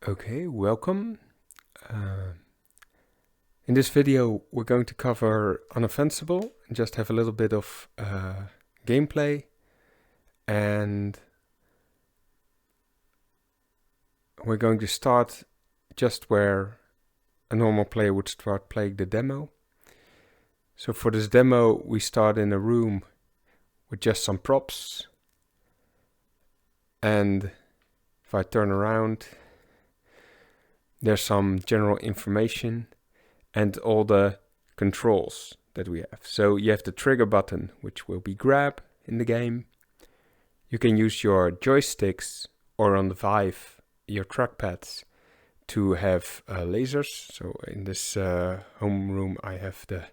Okay, welcome. In this video we're going to cover Unoffensible and just have a little bit of gameplay, and we're going to start just where a normal player would start playing the demo. So for this demo we start in a room with just some props, and if I turn around there's some general information and all the controls that we have. So you have the trigger button, which will be grab in the game. You can use your joysticks or on the Vive your trackpads to have lasers. So in this home room I have the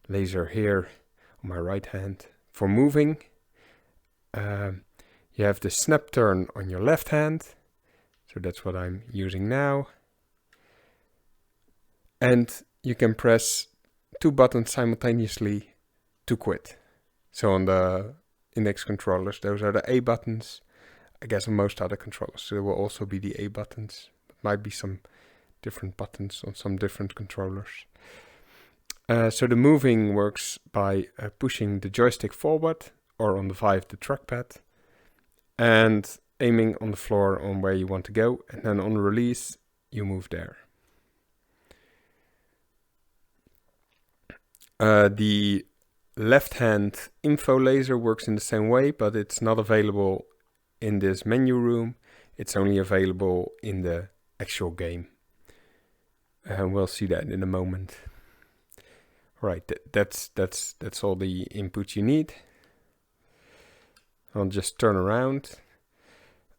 laser here on my right hand for moving. You have the snap turn on your left hand, so that's what I'm using now. And you can press two buttons simultaneously to quit. So on the index controllers, those are the A buttons. I guess on most other controllers there will also be the A buttons. It might be some different buttons on some different controllers. So the moving works by pushing the joystick forward, or on the Vive the trackpad, and aiming on the floor on where you want to go, and then on release you move there. The left hand info laser works in the same way, but it's not available in this menu room. It's only available in the actual game. And we'll see that in a moment. Right, that's all the input you need. I'll just turn around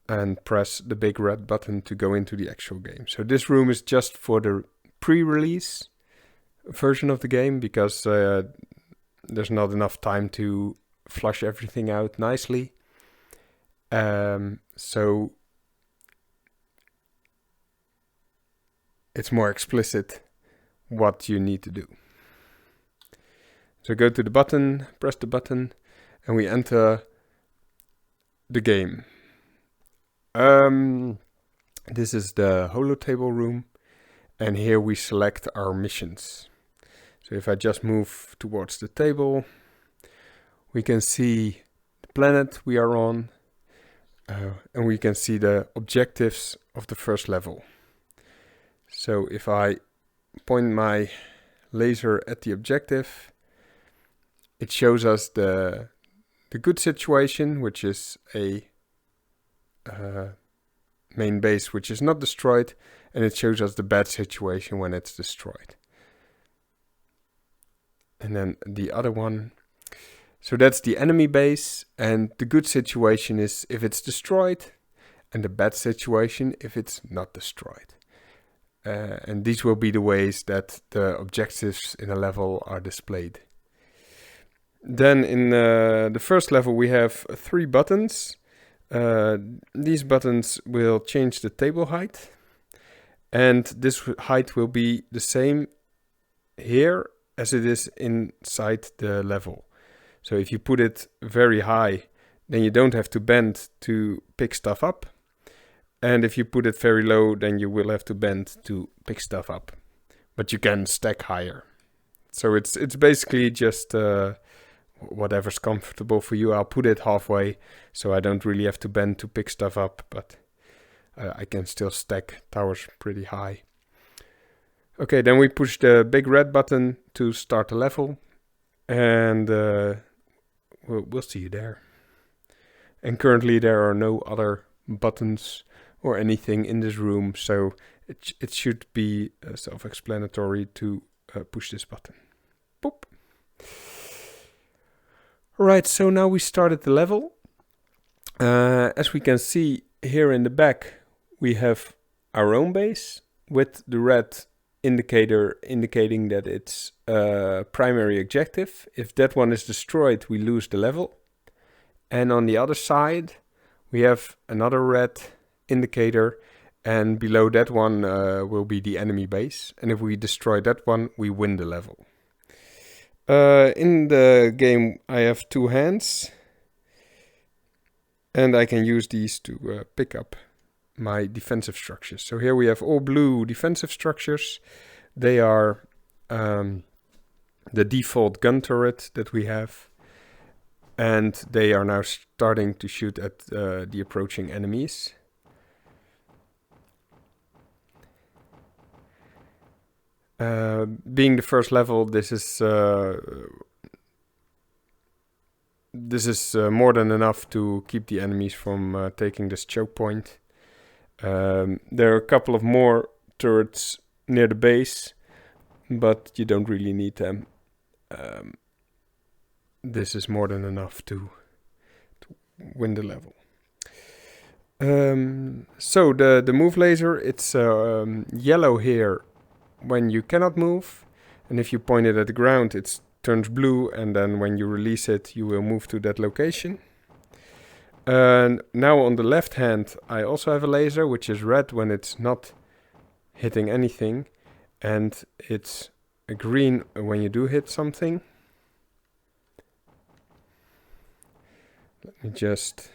and press the big red button to go into the actual game. So this room is just for the pre-release version of the game, because there's not enough time to flush everything out nicely. So it's more explicit what you need to do. So go to the button, press the button, and we enter the game. This is the holotable room, and here we select our missions. So if I just move towards the table, we can see the planet we are on, and we can see the objectives of the first level. So if I point my laser at the objective, it shows us the good situation, which is a main base which is not destroyed, and it shows us the bad situation when it's destroyed. And then the other one, so that's the enemy base, and the good situation is if it's destroyed, and the bad situation if it's not destroyed. And these will be the ways that the objectives in a level are displayed. Then in the first level we have 3 buttons. These buttons will change the table height, and this height will be the same here as it is inside the level. So if you put it very high, then you don't have to bend to pick stuff up. And if you put it very low, then you will have to bend to pick stuff up. But you can stack higher. So it's basically just whatever's comfortable for you. I'll put it halfway, so I don't really have to bend to pick stuff up, but I can still stack towers pretty high. Okay, then we push the big red button to start the level, and we'll see you there. And currently there are no other buttons or anything in this room, so it should be self-explanatory to push this button. Boop. Alright, so now we started the level. As we can see here in the back, we have our own base with the red indicator indicating that it's a primary objective. If that one is destroyed, we lose the level. And on the other side, we have another red indicator, and below that one will be the enemy base. And if we destroy that one, we win the level. In the game I have 2 hands, and I can use these to pick up my defensive structures. So here we have all blue defensive structures. They are the default gun turret that we have. And they are now starting to shoot at the approaching enemies. Being the first level, this is more than enough to keep the enemies from taking this choke point. There are a couple of more turrets near the base, but you don't really need them. This is more than enough to win the level. So the move laser, it's yellow here when you cannot move, and if you point it at the ground it turns blue, and then when you release it you will move to that location. And now on the left hand I also have a laser which is red when it's not hitting anything, and it's green when you do hit something. Let me just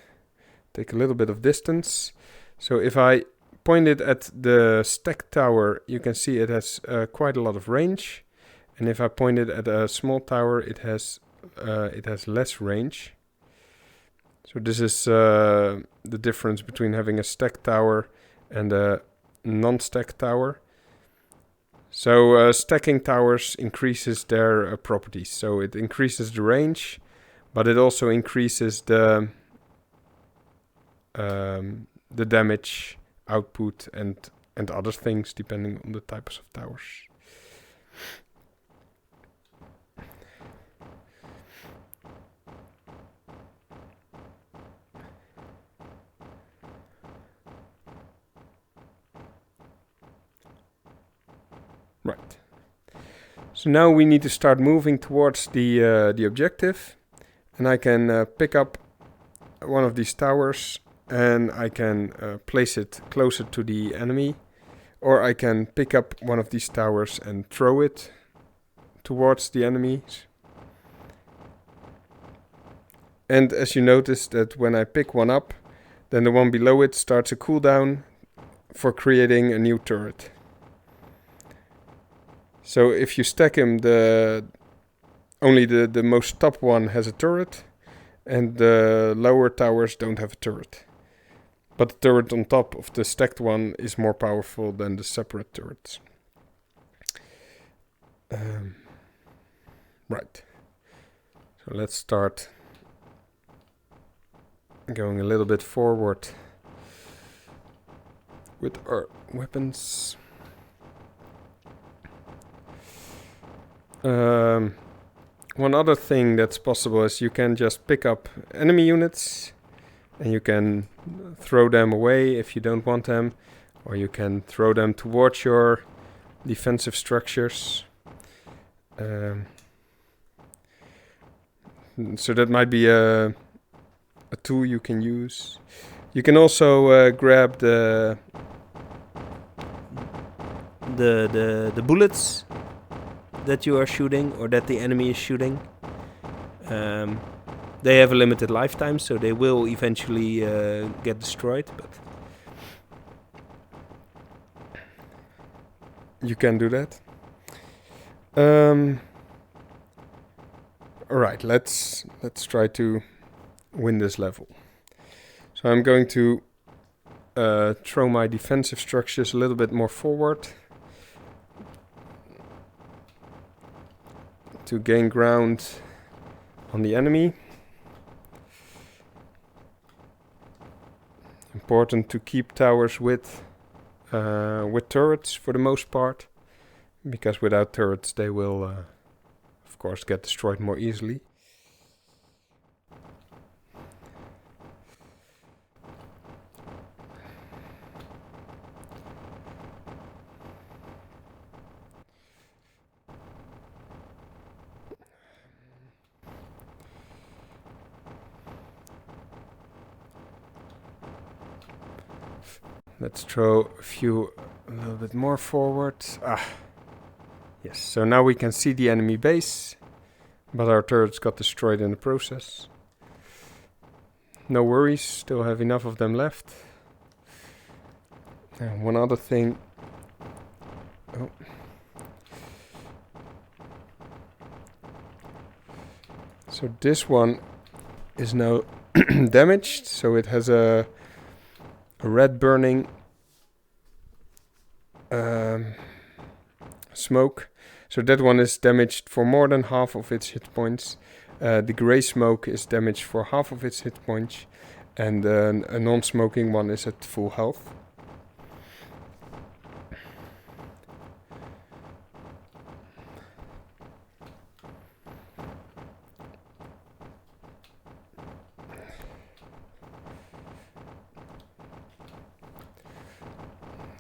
take a little bit of distance. So if I point it at the stack tower, you can see it has quite a lot of range. And if I point it at a small tower, it has less range. So this is the difference between having a stack tower and a non-stack tower. So stacking towers increases their properties. So it increases the range, but it also increases the damage output and other things depending on the types of towers. Right. So now we need to start moving towards the objective. And I can pick up one of these towers and I can place it closer to the enemy. Or I can pick up one of these towers and throw it towards the enemies. And as you notice that when I pick one up, then the one below it starts a cooldown for creating a new turret. So if you stack him, only the most top one has a turret, and the lower towers don't have a turret. But the turret on top of the stacked one is more powerful than the separate turrets. Right. So let's start going a little bit forward with our weapons. One other thing that's possible is you can just pick up enemy units and you can throw them away if you don't want them, or you can throw them towards your defensive structures. So that might be a tool you can use. You can also grab the bullets that you are shooting or that the enemy is shooting. They have a limited lifetime, so they will eventually get destroyed, but you can do that. Alright, let's try to win this level. So I'm going to throw my defensive structures a little bit more forward to gain ground on the enemy. Important to keep towers with turrets for the most part, because without turrets they will of course get destroyed more easily. Let's throw a little bit more forward. Yes, so now we can see the enemy base, but our turrets got destroyed in the process. No worries, still have enough of them left. And one other thing. Oh. So this one is now damaged, so it has a red burning smoke. So that one is damaged for more than half of its hit points. The gray smoke is damaged for half of its hit points, and a non-smoking one is at full health.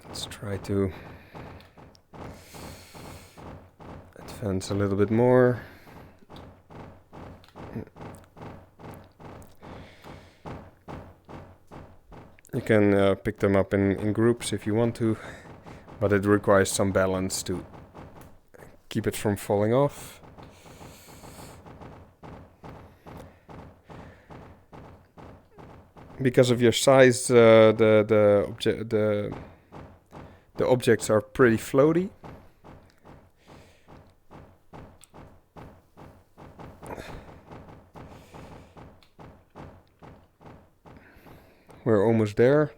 Let's try to advance a little bit more. You can pick them up in groups if you want to, but it requires some balance to keep it from falling off. Because of your size, the objects are pretty floaty. We're almost there.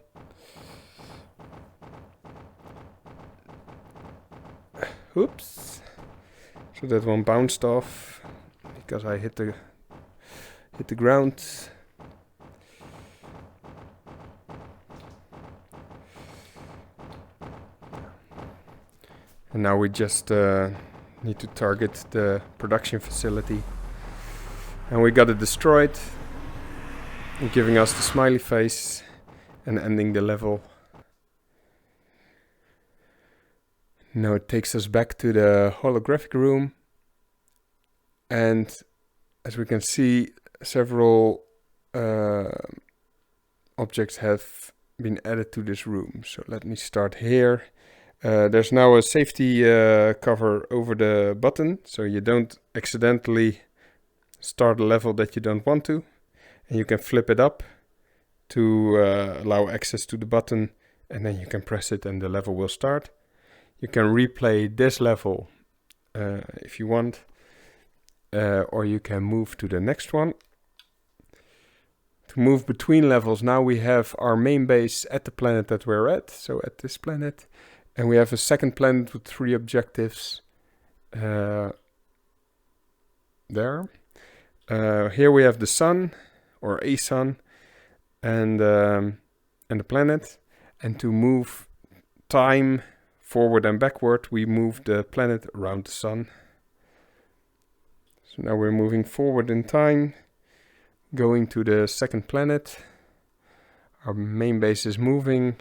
Oops. So that one bounced off because I hit the ground. And now we just need to target the production facility. And we got it destroyed, giving us the smiley face and ending the level. Now it takes us back to the holographic room, and as we can see, several objects have been added to this room. So let me start here. There's now a safety cover over the button, so you don't accidentally start a level that you don't want to. And you can flip it up to allow access to the button, and then you can press it and the level will start. You can replay this level if you want, or you can move to the next one. To move between levels, now we have our main base at the planet that we're at, so at this planet. And we have a second planet with 3 objectives there. Here we have the sun, or a sun, and the planet. And to move time forward and backward, we move the planet around the sun. So now we're moving forward in time, going to the second planet. Our main base is moving,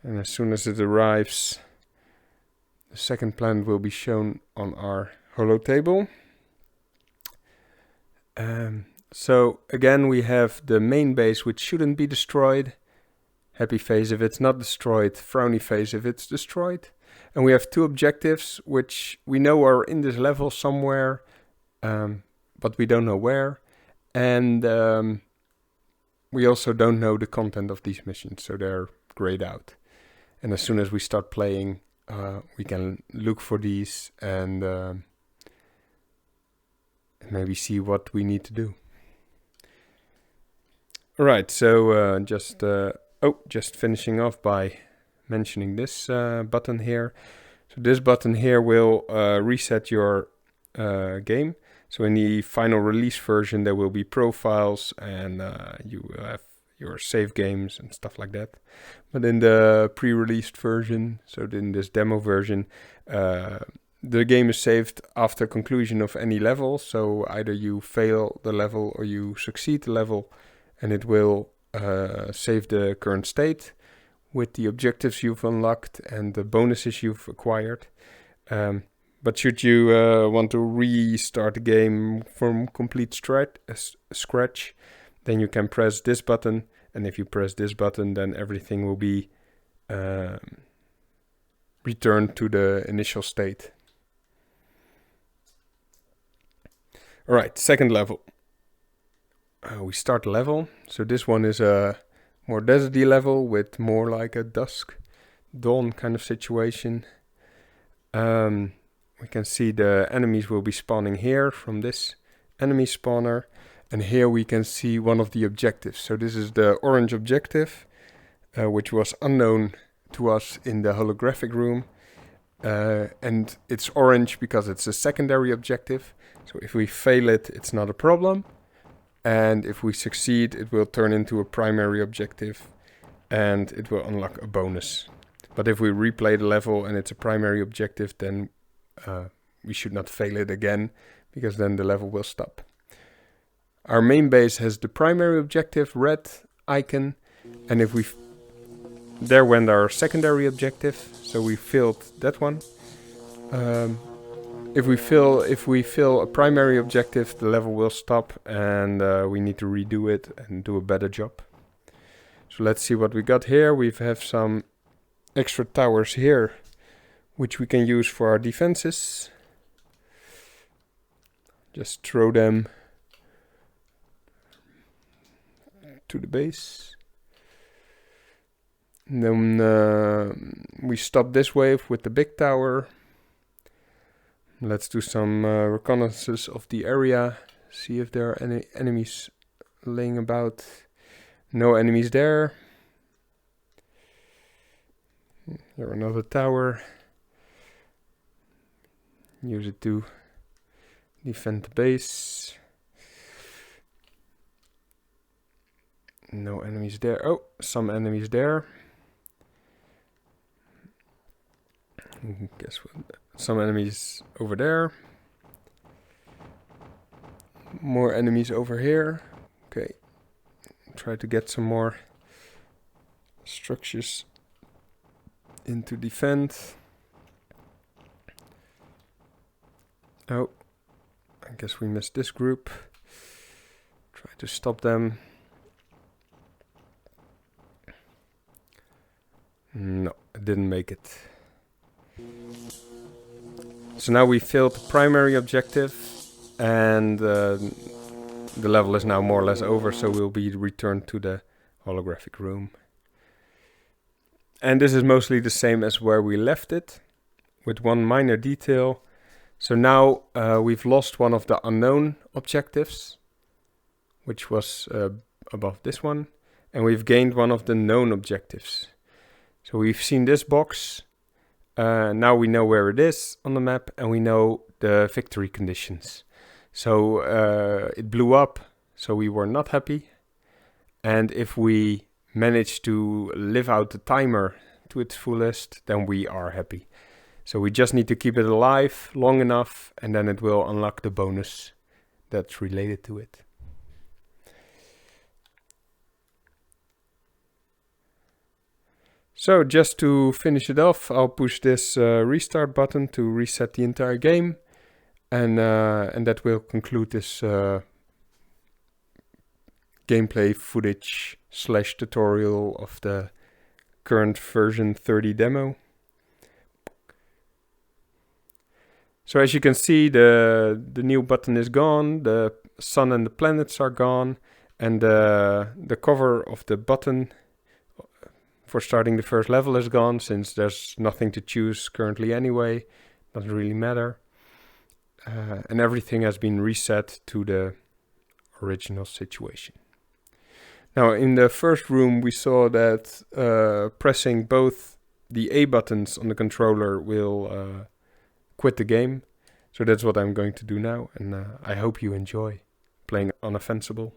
and as soon as it arrives, the second planet will be shown on our holo table. So again, we have the main base, which shouldn't be destroyed. Happy face if it's not destroyed, frowny face if it's destroyed. And we have 2 objectives, which we know are in this level somewhere, but we don't know where. And we also don't know the content of these missions, so they're grayed out. And as soon as we start playing, we can look for these and maybe see what we need to do. Alright, so just finishing off by mentioning this button here. So this button here will reset your game. So in the final release version, there will be profiles, and you will have your save games and stuff like that. But in the pre-released version, so in this demo version, the game is saved after conclusion of any level. So either you fail the level or you succeed the level, and it will save the current state with the objectives you've unlocked and the bonuses you've acquired. But should you want to restart the game from complete scratch, then you can press this button. And if you press this button, then everything will be returned to the initial state. All right, second level. We start the level. So this one is a more deserty level with more like a dusk. dawn kind of situation. We can see the enemies will be spawning here from this enemy spawner. And here we can see one of the objectives. So this is the orange objective, which was unknown to us in the holographic room. And it's orange because it's a secondary objective. So if we fail it, it's not a problem. And if we succeed, it will turn into a primary objective and it will unlock a bonus. But if we replay the level and it's a primary objective, then we should not fail it again, because then the level will stop. Our main base has the primary objective, red icon, and if we there went our secondary objective, so we filled that one. If we fill a primary objective, the level will stop and we need to redo it and do a better job. So let's see what we got here. We have some extra towers here, which we can use for our defenses. Just throw them to the base. And then we stop this wave with the big tower. Let's do some reconnaissance of the area. See if there are any enemies laying about. No enemies there. Here another tower. Use it to defend the base. No enemies there. Oh, some enemies there. Guess what? Some enemies over there. More enemies over here. Okay. Try to get some more structures in to defend. Oh, I guess we missed this group. Try to stop them. No, I didn't make it. So now we filled the primary objective and the level is now more or less over, so we'll be returned to the holographic room. And this is mostly the same as where we left it, with one minor detail. So now we've lost one of the unknown objectives, which was above this one, and we've gained one of the known objectives. So we've seen this box. Now we know where it is on the map and we know the victory conditions. So it blew up, so we were not happy. And if we manage to live out the timer to its fullest, then we are happy. So we just need to keep it alive long enough and then it will unlock the bonus that's related to it. So just to finish it off, I'll push this restart button to reset the entire game, and that will conclude this gameplay footage / tutorial of the current version 30 demo. So as you can see, the new button is gone, the sun and the planets are gone, and the cover of the button for starting the first level is gone, since there's nothing to choose currently anyway. Doesn't really matter. And everything has been reset to the original situation. Now in the first room we saw that pressing both the A buttons on the controller will quit the game. So that's what I'm going to do now, and I hope you enjoy playing Unoffensible.